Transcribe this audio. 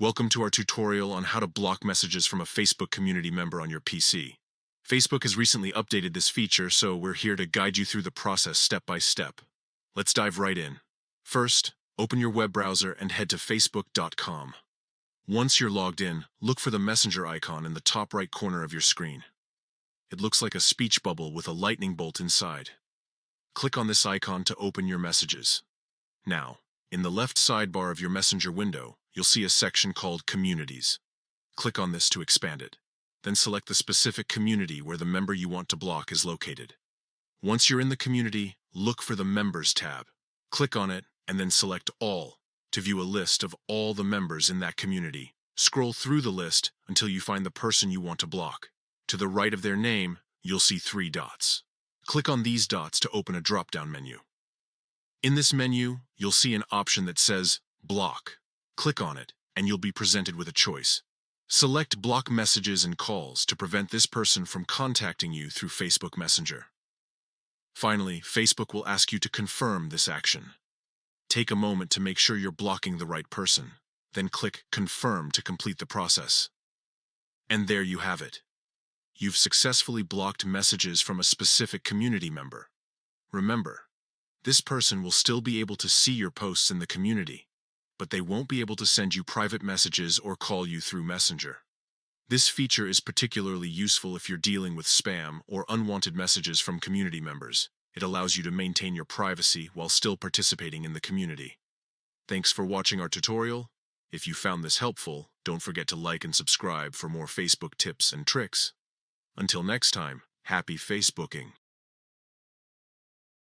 Welcome to our tutorial on how to block messages from a Facebook community member on your PC. Facebook has recently updated this feature, so we're here to guide you through the process step by step. Let's dive right in. First, open your web browser and head to facebook.com. Once you're logged in, look for the messenger icon in the top right corner of your screen. It looks like a speech bubble with a lightning bolt inside. Click on this icon to open your messages. Now, in the left sidebar of your Messenger window, you'll see a section called Communities. Click on this to expand it. Then select the specific community where the member you want to block is located. Once you're in the community, look for the Members tab. Click on it and then select All to view a list of all the members in that community. Scroll through the list until you find the person you want to block. To the right of their name, you'll see 3 dots. Click on these dots to open a drop-down menu. In this menu, you'll see an option that says Block. Click on it, and you'll be presented with a choice. Select Block Messages and Calls to prevent this person from contacting you through Facebook Messenger. Finally, Facebook will ask you to confirm this action. Take a moment to make sure you're blocking the right person. Then click Confirm to complete the process. And there you have it. You've successfully blocked messages from a specific community member. Remember, this person will still be able to see your posts in the community, but they won't be able to send you private messages or call you through Messenger. This feature is particularly useful if you're dealing with spam or unwanted messages from community members. It allows you to maintain your privacy while still participating in the community. Thanks for watching our tutorial. If you found this helpful, don't forget to like and subscribe for more Facebook tips and tricks. Until next time, happy Facebooking!